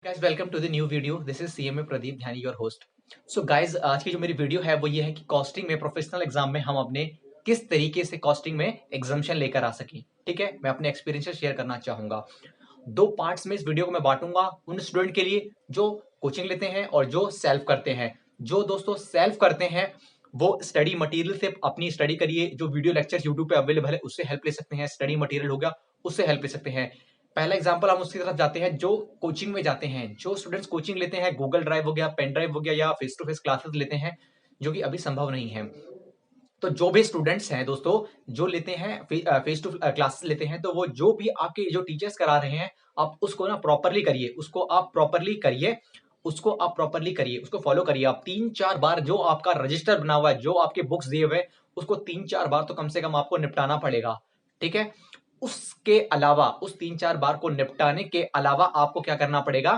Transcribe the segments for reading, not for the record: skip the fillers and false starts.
Guys welcome to the new video. This is CMA Pradeep Dhyani, your host. So guys, आज की जो मेरी video है वो ये है कि कॉस्टिंग में, प्रोफेशनल एग्जाम में हम अपने किस तरीके से कॉस्टिंग में एग्जाम्शन लेकर आ सकें। ठीक है, मैं अपने एक्सपीरियंस शेयर करना चाहूंगा। दो पार्ट्स में इस वीडियो को मैं बांटूंगा उन स्टूडेंट के लिए जो कोचिंग लेते हैं और जो सेल्फ करते हैं। जो दोस्तों सेल्फ करते हैं वो स्टडी मटेरियल से अपनी स्टडी करिए। जो वीडियो लेक्चर यूट्यूब पे अवेलेबल है उससे हेल्प ले सकते हैं। स्टडी मटेरियल हो गया, उससे हेल्प ले सकते हैं। पहला एग्जांपल हम उसकी तरफ जाते हैं जो कोचिंग में जाते हैं। जो स्टूडेंट्स कोचिंग लेते हैं, गूगल ड्राइव हो गया, पेन ड्राइव हो गया, या फेस टू फेस क्लासेस लेते हैं, जो कि अभी संभव नहीं है। तो जो भी स्टूडेंट्स हैं दोस्तों, जो लेते हैं फेस टू क्लासेस लेते हैं, तो वो जो भी आपके जो टीचर्स करा रहे हैं, आप उसको ना प्रॉपरली करिए। उसको फॉलो करिए। आप 3-4 बार जो आपका रजिस्टर बना हुआ है, जो आपके बुक्स दिए हुए, उसको 3-4 बार तो कम से कम आपको निपटाना पड़ेगा। ठीक है, उसके अलावा उस 3-4 बार को निपटाने के अलावा आपको क्या करना पड़ेगा,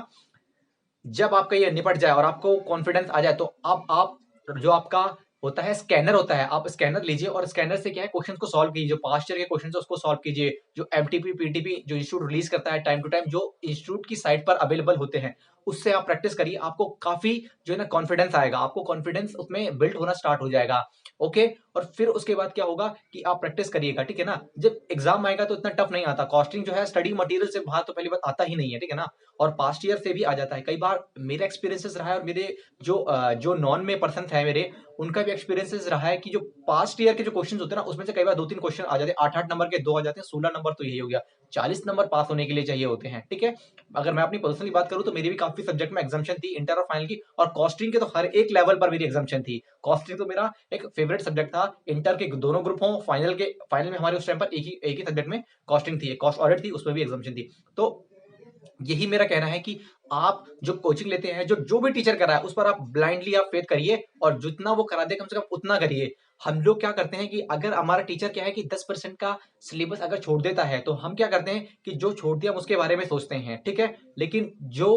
जब आपका ये निपट जाए और आपको कॉन्फिडेंस आ जाए, तो अब आप जो आपका होता है स्कैनर होता है, आप स्कैनर लीजिए और स्कैनर से क्या है, क्वेश्चन को सॉल्व कीजिए। जो पास्ट ईयर के क्वेश्चन है उसको सॉल्व कीजिए। जो एमटीपी पीटीपी जो इंस्टीट्यूट रिलीज करता है टाइम टू टाइम, जो इंस्टीट्यूट की साइट पर अवेलेबल होते हैं, उससे आप प्रैक्टिस करिए। आपको काफी जो है ना कॉन्फिडेंस आएगा, आपको कॉन्फिडेंस उसमें बिल्ड होना स्टार्ट हो जाएगा। ओके, और फिर उसके बाद क्या होगा कि आप प्रैक्टिस करिएगा। ठीक है ना, जब एग्जाम आएगा तो इतना टफ नहीं आता। कॉस्टिंग जो है स्टडी मटेरियल से बाहर तो पहली बात आता ही नहीं है। ठीक है ना, और पास्ट ईयर से भी आ जाता है। कई बार मेरा एक्सपीरियंसेस रहा है और मेरे जो नॉन में पर्सन है मेरे, उनका भी एक्सपीरियंसेस रहा है कि जो पास्ट ईयर के जो क्वेश्चन होते हैं ना, उसमें से कई बार 2-3 क्वेश्चन आ जाते हैं। 8-8 नंबर के 2 आ जाते हैं, 16 नंबर तो यही हो गया। 40 नंबर पास होने के लिए चाहिए होते हैं। ठीक है, अगर मैं अपनी पर्सनली बात करूं तो मेरी भी काफी सब्जेक्ट में एग्जाम्शन थी, इंटर और फाइनल की। और कॉस्टिंग के तो हर एक लेवल पर मेरी एग्जाम्शन थी। कॉस्टिंग तो मेरा एक फेवरेट सब्जेक्ट था। इंटर के दोनों ग्रुप हो, फाइनल में हमारे उस टाइम पर एक ही सब्जेक्ट में कॉस्टिंग थी, कॉस्ट ऑडिट थी, उसमें भी एग्जाम्शन थी। तो यही मेरा कहना है कि आप जो कोचिंग लेते हैं, जो जो भी टीचर कर रहा है, उस पर आप ब्लाइंडली आप फेथ करिए और जितना वो करा दे कम से कम उतना करिए। हम लोग क्या करते हैं कि अगर हमारा टीचर क्या है कि 10% का सिलेबस अगर छोड़ देता है, तो हम क्या करते हैं कि जो छोड़ दिया हम उसके बारे में सोचते हैं। ठीक है, लेकिन जो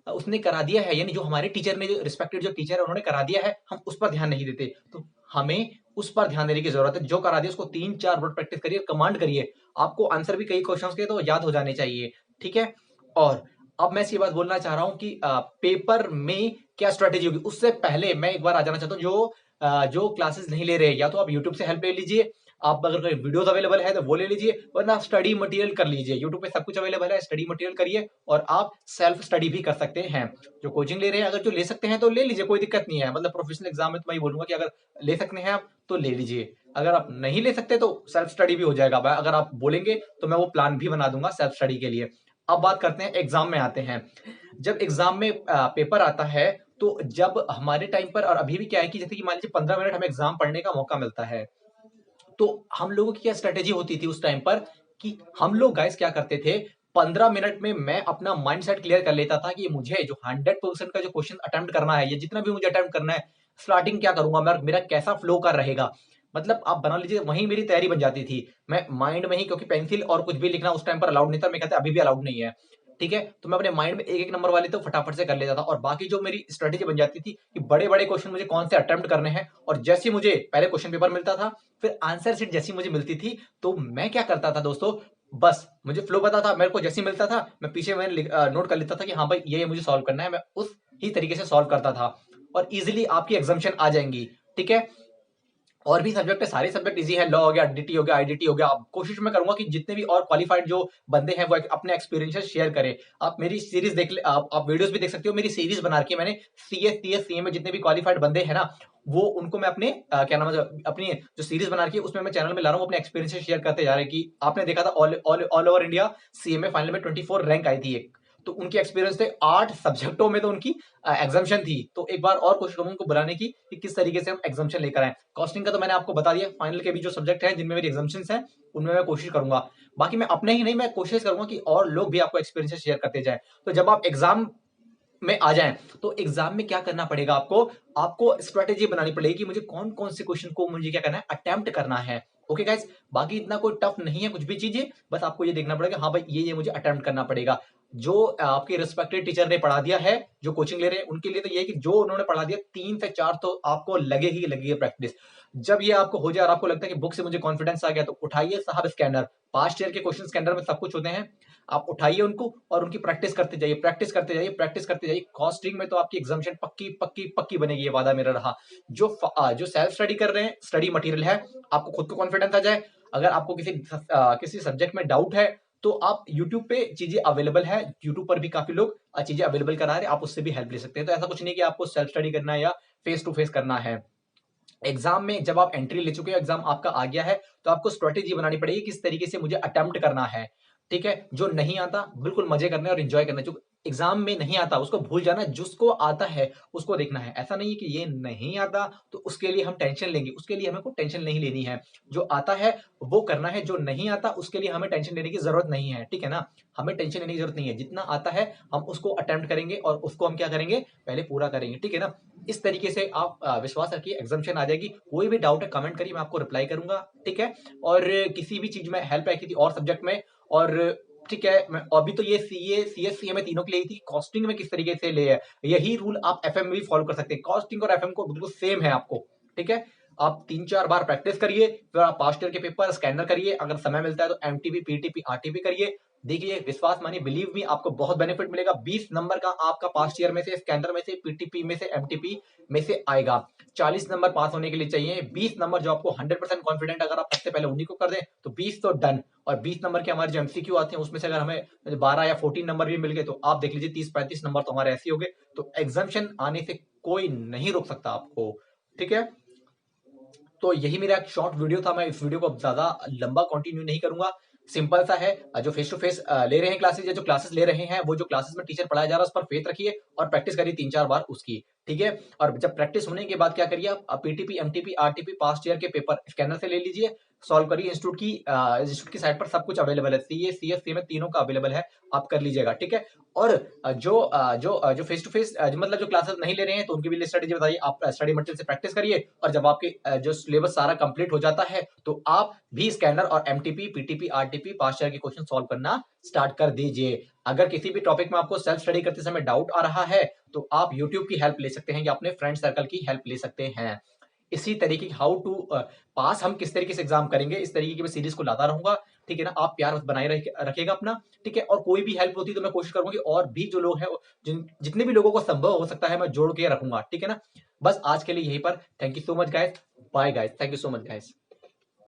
उसने करा दिया है, यानी जो हमारे टीचर ने, जो रिस्पेक्टेड जो टीचर है उन्होंने करा दिया है, हम उस पर ध्यान नहीं देते। तो हमें उस पर ध्यान देने की जरूरत है। जो करा दिया उसको 3-4 बार प्रैक्टिस करिए, कमांड करिए। आपको आंसर भी कई क्वेश्चंस के तो याद हो जाने चाहिए। ठीक है, और अब मैं ये बात बोलना चाह रहा हूं कि पेपर में क्या स्ट्रेटेजी होगी, उससे पहले मैं एक बार आ जाना चाहता हूं। जो क्लासेस नहीं ले रहे, या तो आप यूट्यूब से हेल्प ले लीजिए। आप अगर कोई वीडियोस अवेलेबल है तो वो ले लीजिए, वरना स्टडी मटेरियल कर लीजिए। यूट्यूब पे सब कुछ अवेलेबल है, स्टडी मटेरियल करिए और आप सेल्फ स्टडी भी कर सकते हैं। जो कोचिंग ले रहे हैं, अगर जो ले सकते हैं तो ले लीजिए, कोई दिक्कत नहीं है। मतलब प्रोफेशनल एग्जाम में तो मैं बोलूंगा कि अगर ले सकते हैं आप तो ले लीजिए। अगर आप नहीं ले सकते तो सेल्फ स्टडी भी हो जाएगा। अगर आप बोलेंगे तो मैं वो प्लान भी बना दूंगा सेल्फ स्टडी के लिए। अब बात करते हैं एग्जाम में आते हैं। जब एग्जाम में पेपर आता है, तो जब हमारे टाइम पर और अभी भी क्या है कि जैसे कि मान लीजिए 15 मिनट हमें एग्जाम पढ़ने का मौका मिलता है, तो हम लोगों की क्या स्ट्रेटेजी होती थी उस टाइम पर कि हम लोग गाइस क्या करते थे, 15 मिनट में मैं अपना माइंड सेट क्लियर कर लेता था कि मुझे जो 100% का जो क्वेश्चन अटेम्प्ट करना है, या जितना भी मुझे अटेम्प्ट करना है, स्टार्टिंग क्या करूंगा मैं, मेरा कैसा फ्लो कर रहेगा। मतलब आप बना लीजिए, वहीं मेरी तैयारी बन जाती थी। मैं माइंड में ही, क्योंकि पेंसिल और कुछ भी लिखना उस टाइम पर अलाउड नहीं था, मैं कहता अभी भी अलाउड नहीं है। ठीक है, तो मैं अपने माइंड में एक एक नंबर वाले तो फटाफट से कर लेता था, और बाकी जो मेरी स्ट्रेटेजी बन जाती थी कि बड़े बड़े क्वेश्चन मुझे कौन से अटेम्प्ट करने हैं। और जैसे मुझे पहले क्वेश्चन पेपर मिलता था, फिर आंसर शीट जैसी मुझे मिलती थी, तो मैं क्या करता था दोस्तों, बस मुझे फ्लो पता था, मेरे को जैसी मिलता था मैं पीछे में नोट कर लेता था कि हाँ भाई ये मुझे सॉल्व करना है। मैं उस ही तरीके से सॉल्व करता था और इजीली आपकी एग्जाम्शन आ जाएंगी। ठीक है, और भी सब्जेक्ट है, सारे सब्जेक्ट इजी है। लॉ हो गया, डीटी हो गया, आईडीटी हो गया। कोशिश मैं करूंगा कि जितने भी और क्वालिफाइड जो बंदे हैं वो अपने एक्सपीरियंसेस शेयर करें। आप मेरी सीरीज देख ले, आप वीडियोस भी देख सकते हो। मेरी सीरीज बना रखी है मैंने, सीएस टीएस सीए में जितने भी क्वालिफाइड बंदे हैं ना, वो उनको मैं अपने क्या नाम है, अपनी जो सीरीज बना रखी है उसमें मैं चैनल में ला रहा हूँ, अपने एक्सपीरियंसेस शेयर करते जा रहे हैं। कि आपने देखा था all over India CMA final में 24 रैंक आई थी एक, तो उनके एक्सपीरियंस थे 8 सब्जेक्टों में, तो उनकी एग्जाम्शन थी। तो एक बार और कोशिश करूंगा उनको बुलाने की कि किस तरीके से हम एग्जाम्शन लेकर आए। कॉस्टिंग का तो मैंने आपको बता दिया। फाइनल के भी जो सब्जेक्ट हैं जिनमें मेरी एग्जाम्शन है, उनमें मैं कोशिश करूंगा। बाकी मैं अपने ही नहीं, मैं कोशिश करूंगा कि और लोग भी आपको एक्सपीरियंस शेयर करते जाए। तो जब आप एग्जाम में आ जाएं, तो एग्जाम में क्या करना पड़ेगा आपको, आपको स्ट्रेटेजी बनानी पड़ेगी कि मुझे कौन कौन से क्वेश्चन को मुझे क्या करना है, अटेम्प्ट करना है। ओके गाइस, बाकी इतना कोई टफ नहीं है कुछ भी चीजें, बस आपको ये देखना पड़ेगा हाँ भाई ये मुझे अटेम्प्ट करना पड़ेगा। जो आपके रिस्पेक्टेड टीचर ने पढ़ा दिया है, जो कोचिंग ले रहे हैं उनके लिए तो ये है कि जो उन्होंने पढ़ा दिया 3 से 4 तो आपको लगेगी प्रैक्टिस। जब ये आपको हो जाए और आपको लगता है कि बुक से मुझे कॉन्फिडेंस आ गया, तो उठाइए साहब स्कैनर, पास्ट ईयर के क्वेश्चन स्कैनर में सब कुछ होते हैं। आप उठाइए उनको और उनकी प्रैक्टिस करते जाइए, प्रैक्टिस करते जाइए, प्रैक्टिस करते जाइए। कॉस्टिंग में तो आपकी एग्जामिशन पक्की पक्की पक्की बनेगी, ये वादा मेरा रहा। जो सेल्फ स्टडी कर रहे हैं, स्टडी मटेरियल है, आपको खुद को कॉन्फिडेंस आ जाए। अगर आपको किसी सब्जेक्ट में डाउट है तो आप YouTube पे चीजें अवेलेबल है, YouTube पर भी काफी लोग चीजें अवेलेबल करा रहे हैं, आप उससे भी हेल्प ले सकते हैं। तो ऐसा कुछ नहीं कि आपको सेल्फ स्टडी करना है या फेस टू फेस करना है। एग्जाम में जब आप एंट्री ले चुके हो, एग्जाम आपका आ गया है, तो आपको स्ट्रेटेजी बनानी पड़ेगी किस तरीके से मुझे अटेम्प्ट करना है। ठीक है, जो नहीं आता बिल्कुल मजे करने और एंजॉय करना। जो एग्जाम में नहीं आता उसको भूल जाना, जिसको आता है उसको देखना है। ऐसा नहीं है कि ये नहीं आता तो उसके लिए हम टेंशन लेंगे, उसके लिए हमें कोई टेंशन नहीं लेनी है। जो आता है वो करना है, जो नहीं आता उसके लिए हमें टेंशन लेने की जरूरत नहीं है। ठीक है ना, हमें टेंशन लेने की जरूरत नहीं है। जितना आता है हम उसको अटेम्प्ट करेंगे और उसको हम क्या करेंगे, पहले पूरा करेंगे। ठीक है ना, इस तरीके से आप विश्वास रखिए एग्जामिशन आ जाएगी। कोई भी डाउट है कमेंट करिए, मैं आपको रिप्लाई करूंगा। ठीक है, और किसी भी चीज में हेल्प है किसी और सब्जेक्ट में, और ठीक है, मैं अभी तो ये सीए सीएस सीएमए तीनों के लिए थी। कॉस्टिंग में किस तरीके से ले है, यही रूल आप एफएम में भी फॉलो कर सकते हैं। कॉस्टिंग और एफएम को बिल्कुल सेम है आपको। ठीक है, आप 3-4 बार प्रैक्टिस करिए, फिर आप पास्ट ईयर के पेपर स्कैनर करिए, अगर समय मिलता है तो एमटीपी पीटीपी आरटीपी करिए। देखिए, विश्वास मानिए, बिलीव मी, आपको बहुत बेनिफिट मिलेगा। 20 नंबर का आपका पास्ट ईयर में से, स्कैनर में से, पीटीपी में से, एमटीपी में से आएगा। 40 नंबर पास होने के लिए चाहिए 20 नंबर, जो आपको 100% कॉन्फिडेंट, अगर आप सबसे पहले उन्हीं को कर दें तो 20 तो डन। और 20 नंबर के हमारे जो एमसीक्यू आते हैं उसमें से अगर हमें 12 या 14 नंबर भी मिल गए तो आप देख लीजिए 30-35 नंबर तो हमारे ऐसे हो गए। तो एग्जामिशन आने से कोई नहीं रोक सकता आपको। ठीक है, तो यही मेरा एक शॉर्ट वीडियो था। मैं इस वीडियो को ज्यादा लंबा कंटिन्यू नहीं करूंगा, सिंपल सा है। जो फेस टू फेस ले रहे हैं क्लासेस, या जो क्लासेस ले रहे हैं, वो जो क्लासेस में टीचर पढ़ाया जा रहा है उस पर फेथ रखिए और प्रैक्टिस करिए 3-4 बार उसकी। ठीक है, और जब प्रैक्टिस होने के बाद क्या करिए, आप PTP MTP RTP past year के पेपर स्कैनर से ले लीजिए, सॉल्व करिए। इंस्टीट्यूट की साइट पर सब कुछ अवेलेबल है, सीए सीएस सी में तीनों का अवेलेबल है, आप कर लीजिएगा। ठीक है, और जो फेस टू फेस मतलब जो क्लासेस नहीं ले रहे हैं तो उनकी भी स्ट्रेटेजी बताइए। आप स्टडी मटेरियल से प्रैक्टिस करिए, और जब आपके जो सिलेबस सारा कंप्लीट हो जाता है तो आप भी स्कैनर और MTP PTP RTP past year के क्वेश्चन सॉल्व करना स्टार्ट कर दीजिए। अगर किसी भी टॉपिक में आपको सेल्फ स्टडी करते समय डाउट आ रहा है तो आप यूट्यूब की हेल्प ले सकते हैं या अपने फ्रेंड सर्कल की हेल्प ले सकते हैं। इसी तरीके की हाउ टू पास, हम किस तरीके से एग्जाम करेंगे, इस तरीके की मैं सीरीज को लाता रहूंगा। ठीक है ना, आप प्यार बनाए रखेगा अपना। ठीक है, और कोई भी हेल्प होती है तो मैं कोशिश करूंगा कि और भी जो लोग हैं, जितने भी लोगों को संभव हो सकता है मैं जोड़ के रखूंगा। ठीक है ना, बस आज के लिए यहीं पर। Thank you so much guys, bye guys, thank you so much guys.